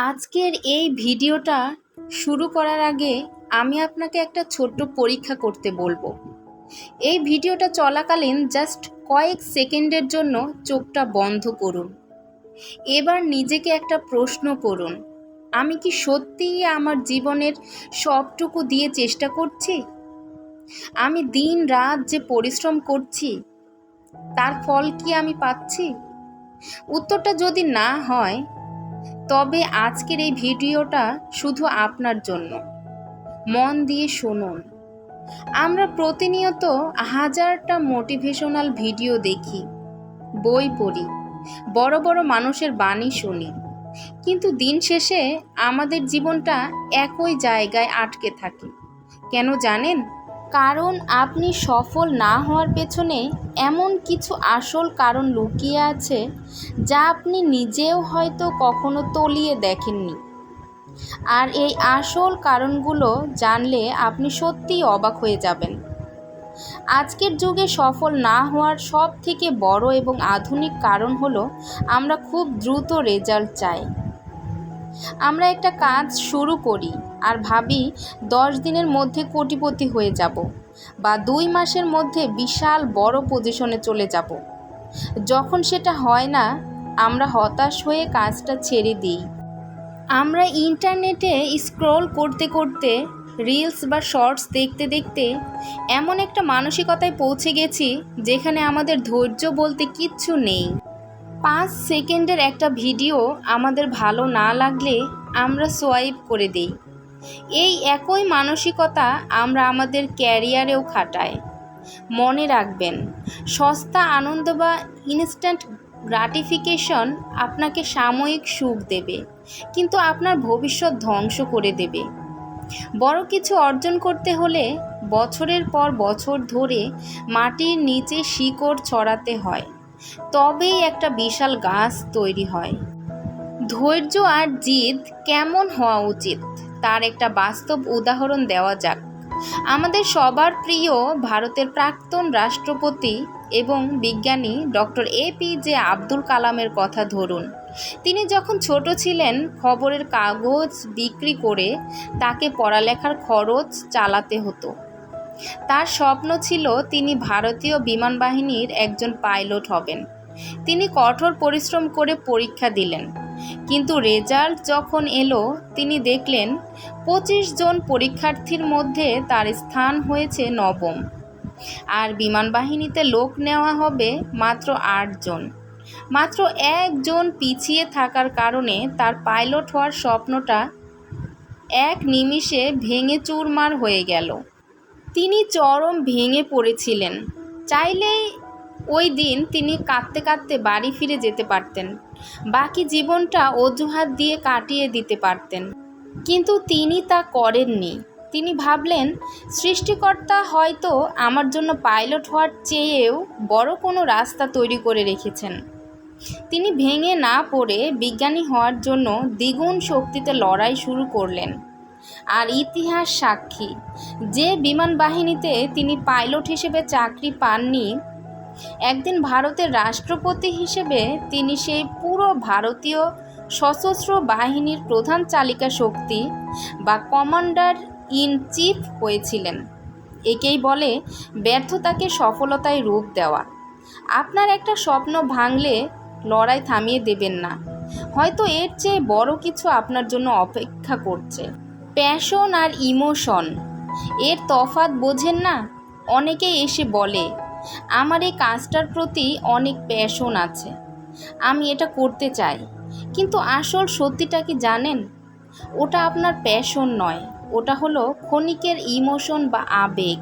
আজকের এই ভিডিওটা শুরু করার আগে আমি আপনাকে একটা ছোট্ট পরীক্ষা করতে বলবো। এই ভিডিওটা চলাকালীন জাস্ট কয়েক সেকেন্ডের জন্য চোখটা বন্ধ করুন। এবার নিজেকে একটা প্রশ্ন করুন, আমি কি সত্যিই আমার জীবনের সবটুকু দিয়ে চেষ্টা করছি? আমি দিন রাত যে পরিশ্রম করছি তার ফল কি আমি পাচ্ছি? উত্তরটা যদি না হয়, তবে আজকের এই ভিডিওটা শুধু আপনার জন্য। মন দিয়ে শুনুন। আমরা প্রতিনিয়ত হাজারটা মোটিভেশনাল ভিডিও দেখি, বই পড়ি, বড় বড় মানুষের বাণী শুনি, কিন্তু দিন শেষে আমাদের জীবনটা একই জায়গায় আটকে থাকে। কেন জানেন? কারণ আপনি সফল না হওয়ার পেছনে এমন কিছু আসল কারণ লুকিয়ে আছে যা আপনি নিজেও হয়তো কখনো তলিয়ে দেখেননি। আর এই আসল কারণগুলো জানলে আপনি সত্যিই অবাক হয়ে যাবেন। আজকের যুগে সফল না হওয়ার সব থেকে বড় এবং আধুনিক কারণ হলো আমরা খুব দ্রুত রেজাল্ট চাই। আমরা একটা কাজ শুরু করি আর ভাবি 10 দিনের মধ্যে কোটিপতি হয়ে যাব, বা 2 মাসের মধ্যে বিশাল বড় পজিশনে চলে যাব। যখন সেটা হয় না, আমরা হতাশ হয়ে কাজটা ছেড়ে দিই। আমরা ইন্টারনেটে স্ক্রল করতে করতে, রিলস বা শর্টস দেখতে দেখতে এমন একটা মানসিকতায় পৌঁছে গেছি যেখানে আমাদের ধৈর্য বলতে কিচ্ছু নেই। 5 সেকেন্ডের একটা ভিডিও আমাদের ভালো না লাগলে আমরা সোয়াইপ করে দিই। এই একই মানসিকতা আমরা আমাদের ক্যারিয়ারেও খাটাই। মনে রাখবেন, সস্তা আনন্দ বা ইনস্ট্যান্ট গ্রাটিফিকেশন আপনাকে সাময়িক সুখ দেবে, কিন্তু আপনার ভবিষ্যৎ ধ্বংস করে দেবে। বড় কিছু অর্জন করতে হলে বছরের পর বছর ধরে মাটির নিচে শিকড় ছড়াতে হয়, তবেই একটা বিশাল গাছ তৈরি হয়। ধৈর্য আর জিদ কেমন হওয়া উচিত তার একটা বাস্তব উদাহরণ দেওয়া যাক। আমাদের সবার প্রিয় ভারতের প্রাক্তন রাষ্ট্রপতি এবং বিজ্ঞানী ডক্টর APJ আব্দুল কালামের কথা ধরুন। তিনি যখন ছোট ছিলেন, খবরের কাগজ বিক্রি করে তাকে পড়ালেখার খরচ চালাতে হতো। তার স্বপ্ন ছিল তিনি ভারতীয় বিমান বাহিনীর একজন পাইলট হবেন। তিনি কঠোর পরিশ্রম করে পরীক্ষা দিলেন, কিন্তু রেজাল্ট যখন এলো তিনি দেখলেন 25 জন পরীক্ষার্থীর মধ্যে তার স্থান হয়েছে 9ম, আর বিমান বাহিনীতে লোক নেওয়া হবে মাত্র 8 জন। মাত্র একজন পিছিয়ে থাকার কারণে তার পাইলট হওয়ার স্বপ্নটা এক নিমিষে ভেঙে চুরমার হয়ে গেল। তিনি চরম ভেঙে পড়েছিলেন। চাইলেই ওই দিন তিনি কাঁদতে কাঁদতে বাড়ি ফিরে যেতে পারতেন, বাকি জীবনটা অজুহাত দিয়ে কাটিয়ে দিতে পারতেন, কিন্তু তিনি তা করেননি। তিনি ভাবলেন, সৃষ্টিকর্তা হয়তো আমার জন্য পাইলট হওয়ার চেয়েও বড় কোনো রাস্তা তৈরি করে রেখেছেন। তিনি ভেঙে না পড়ে বিজ্ঞানী হওয়ার জন্য দ্বিগুণ শক্তিতে লড়াই শুরু করলেন। আর ইতিহাস সাক্ষী, যে বিমান বাহিনীতে তিনি পাইলট হিসেবে চাকরি পাননি, একদিন ভারতের রাষ্ট্রপতি হিসেবে তিনি সেই পুরো ভারতীয় সশস্ত্র বাহিনীর প্রধান চালিকা শক্তি বা কমান্ডার ইন চিফ হয়েছিলেন। একেই বলে ব্যর্থতাকে সফলতায় রূপ দেওয়া। আপনার একটা স্বপ্ন ভাঙলে লড়াই থামিয়ে দেবেন না, হয়তো এর চেয়ে বড় কিছু আপনার জন্য অপেক্ষা করছে। প্যাশন আর ইমোশন, এর তফাৎ বোঝেন না? অনেকেই এসে বলে, আমার এই কাজটার প্রতি অনেক প্যাশন আছে, আমি এটা করতে চাই, কিন্তু আসল সত্যিটা কি জানেন? ওটা আপনার প্যাশন নয়, ওটা হলো ক্ষণিকের ইমোশন বা আবেগ।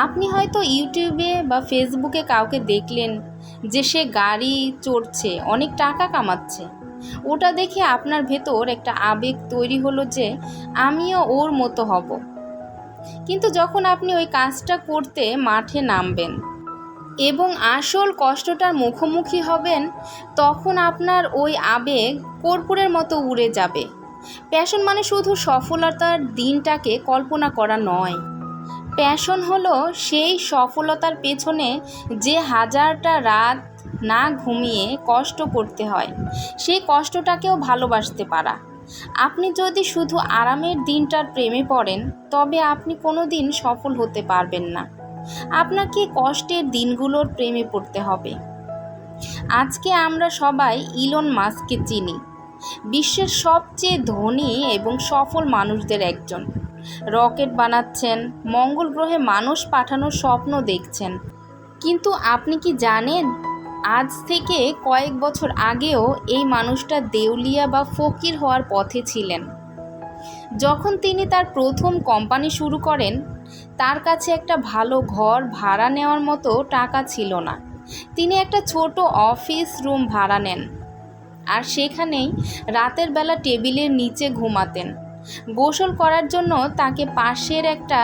আপনি হয়তো ইউটিউবে বা ফেসবুকে কাউকে দেখলেন যে সে গাড়ি চড়ছে, অনেক টাকা কামাচ্ছে। ওটা দেখে আপনার ভেতর একটা আবেগ তৈরি হলো যে আমিও ওর মতো হব। কিন্তু যখন আপনি ওই কাজটা করতে মাঠে নামবেন এবং আসল কষ্টটার মুখোমুখি হবেন, তখন আপনার ওই আবেগ কর্পূরের মতো উড়ে যাবে। প্যাশন মানে শুধু সফলতার দিনটাকে কল্পনা করা নয়। প্যাশন হলো সেই সফলতার পেছনে যে হাজারটা রাত না ঘুমিয়ে কষ্ট করতে হয়, সেই কষ্টটাকেও ভালোবাসতে পারা। আপনি যদি শুধু আরামের দিনটার প্রেমে পড়েন, তবে আপনি কোনো দিন সফল হতে পারবেন না। আপনাকে কষ্টের দিনগুলোর প্রেমে পড়তে হবে। আজকে আমরা সবাই ইলন মাস্ককে চিনি, বিশ্বের সবচেয়ে ধনী এবং সফল মানুষদের একজন। রকেট বানাচ্ছেন, মঙ্গল গ্রহে মানুষ পাঠানোর স্বপ্ন দেখছেন। কিন্তু আপনি কি জানেন, আজ থেকে কয়েক বছর আগেও এই মানুষটা দেউলিয়া বা ফকির হওয়ার পথে ছিলেন। যখন তিনি তার প্রথম কোম্পানি শুরু করেন, তার কাছে একটা ভালো ঘর ভাড়া নেওয়ার মতো টাকা ছিল না। তিনি একটা ছোট অফিস রুম ভাড়া নেন, আর সেখানেই রাতের বেলা টেবিলের নিচে ঘুমাতেন। গোসল করার জন্য তাকে পাশের একটা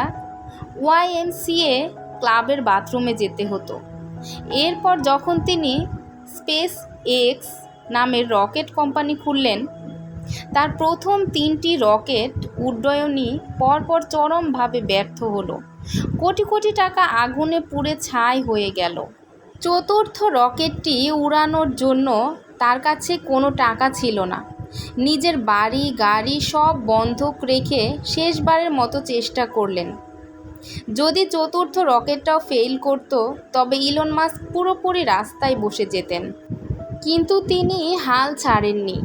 YMCA ক্লাবের বাথরুমে যেতে হতো। এরপর যখন তিনি স্পেস এক্স নামের রকেট কোম্পানি খুললেন, তার প্রথম 3টি রকেট উড্ডয়নই পরপর চরমভাবে ব্যর্থ হলো। কোটি কোটি টাকা আগুনে পুড়ে ছাই হয়ে গেল। চতুর্থ রকেটটি উড়ানোর জন্য তার কাছে কোনো টাকা ছিল না। নিজের বাড়ি গাড়ি সব বন্ধক রেখে শেষবারের মতো চেষ্টা করলেন। যদি চতুর্থ রকেটটাও ফেল করত, তবে ইলন মাস্ক পুরোপুরি রাস্তায় বসে যেতেন। কিন্তু তিনি হাল ছাড়েননি।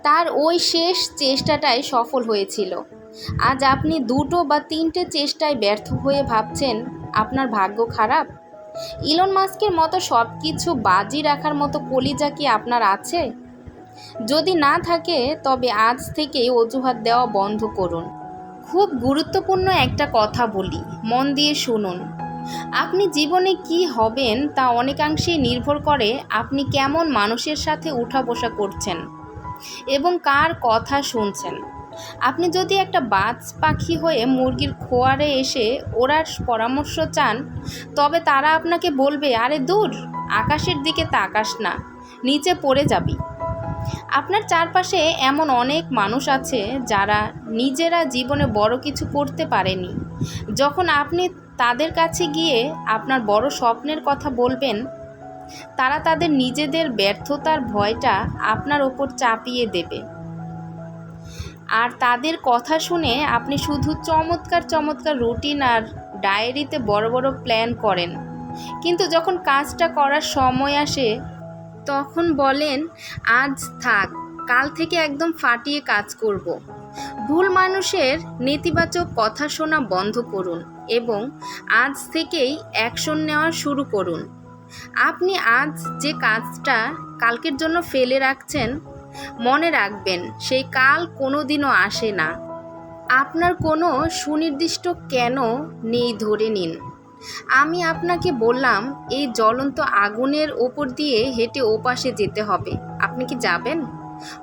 তার ওই শেষ চেষ্টাটাই সফল হয়েছিল। আজ আপনি 2টো বা 3টে চেষ্টায় ব্যর্থ হয়ে ভাবছেন আপনার ভাগ্য খারাপ। ইলন মাস্কের মতো সব কিছু বাজি রাখার মতো কলিজা কি আপনার আছে? যদি না থাকে, তবে আজ থেকেই অজুহাত দেওয়া বন্ধ করুন। খুব গুরুত্বপূর্ণ একটা কথা বলি, মন দিয়ে শুনুন। আপনি জীবনে কি হবেন তা অনেকাংশেই নির্ভর করে আপনি কেমন মানুষের সাথে উঠা বসা করছেন এবং কার কথা শুনছেন। আপনি যদি একটা বাজ পাখি হয়ে মুরগির খোয়ারে এসে ওড়ার পরামর্শ চান, তবে তারা আপনাকে বলবে, আরে দূর, আকাশের দিকে তাকাস না, নিচে পড়ে যাবি। আপনার চারপাশে এমন অনেক মানুষ আছে যারা নিজেরা জীবনে বড় কিছু করতে পারেনি। যখন আপনি তাদের কাছে গিয়ে আপনার বড় স্বপ্নের কথা বলবেন, তারা তাদের নিজেদের ব্যর্থতার ভয়টা আপনার ওপর চাপিয়ে দেবে। আর তাদের কথা শুনে আপনি শুধু চমৎকার চমৎকার রুটিন আর ডায়েরিতে বড় বড় প্ল্যান করেন, কিন্তু যখন কাজটা করার সময় আসে, তখন বলেন, আজ থাক, কাল থেকে একদম ফাটিয়ে কাজ করব। ভুল মানুষের নেতিবাচক কথা শোনা বন্ধ করুন এবং আজ থেকেই অ্যাকশন নেওয়া শুরু করুন। আপনি আজ যে কাজটা কালকের জন্য ফেলে রাখছেন, মনে রাখবেন সেই কাল কোনোদিনও আসে না। আপনার কোনো সুনির্দিষ্ট কেন নেই ধরে নিন। আমি আপনাকে বললাম এই জ্বলন্ত আগুনের ওপর দিয়ে হেঁটে ওপাশে যেতে হবে। আপনি কি যাবেন?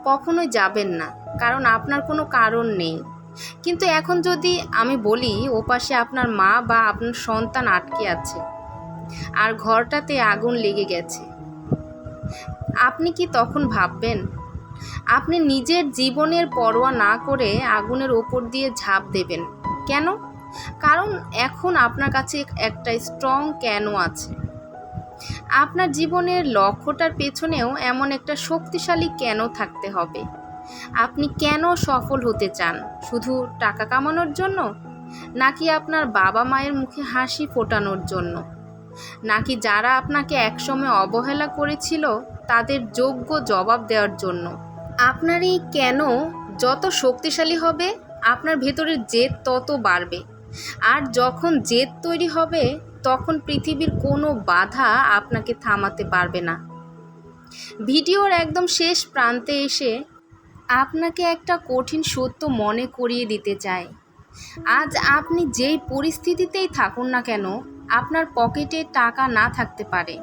কখনোই যাবেন না, কারণ আপনার কোনো কারণ নেই। কিন্তু এখন যদি আমি বলি ওপাশে আপনার মা বা আপনার সন্তান আটকে আছে আর ঘরটাতে আগুন লেগে গেছে, আপনি কি তখন ভাববেন? আপনি নিজের জীবনের পরোয়া না করে আগুনের ওপর দিয়ে ঝাঁপ দেবেন কেন? কারণ এখন আপনার কাছে একটা স্ট্রং কেন আছে। আপনার জীবনের লক্ষ্যটার পেছনেও এমন একটা শক্তিশালী কেন থাকতে হবে। আপনি কেন সফল হতে চান? শুধু টাকা কামানোর জন্য, নাকি আপনার বাবা মায়ের মুখে হাসি ফোটানোর জন্য, নাকি যারা আপনাকে একসময় অবহেলা করেছিল তাদের যোগ্য জবাব দেওয়ার জন্য? আপনার এই কেন যত শক্তিশালী হবে, আপনার ভেতরের জেদ তত বাড়বে। আর যখন জেদ তৈরি হবে, তখন পৃথিবীর কোনো বাধা আপনাকে থামাতে পারবে না। ভিডিওর একদম শেষ প্রান্তে এসে আপনাকে একটা কঠিন সত্য মনে করিয়ে দিতে চাই। আজ আপনি যেই পরিস্থিতিতেই থাকুন না কেন, আপনার পকেটে টাকা না থাকতে পারে,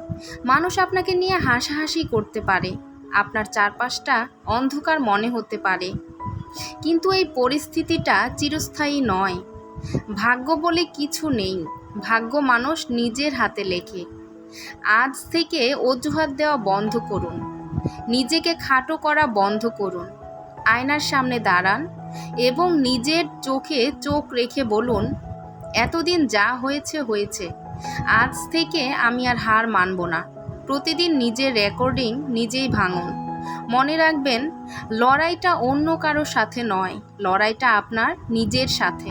মানুষ আপনাকে নিয়ে হাসাহাসি করতে পারে, আপনার চারপাশটা অন্ধকার মনে হতে পারে, কিন্তু এই পরিস্থিতিটা চিরস্থায়ী নয়। ভাগ্য বলে কিছু নেই, ভাগ্য মানুষ নিজের হাতে লেখে। আজ থেকে অজুহাত দেওয়া বন্ধ করুন, নিজেকে খাটো করা বন্ধ করুন। আয়নার সামনে দাঁড়ান এবং নিজের চোখে চোখ রেখে বলুন, এতদিন যা হয়েছে হয়েছে, আজ থেকে আমি আর হার মানব না। প্রতিদিন নিজের রেকর্ডিং নিজেই ভাঙুন। মনে রাখবেন, লড়াইটা অন্য কারো সাথে নয়, লড়াইটা আপনার নিজের সাথে।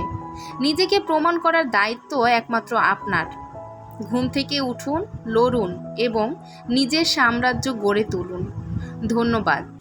নিজেকে প্রমাণ করার দায়িত্ব একমাত্র আপনার। ঘুম থেকে উঠুন, লড়ুন এবং নিজের সাম্রাজ্য গড়ে তুলুন। ধন্যবাদ।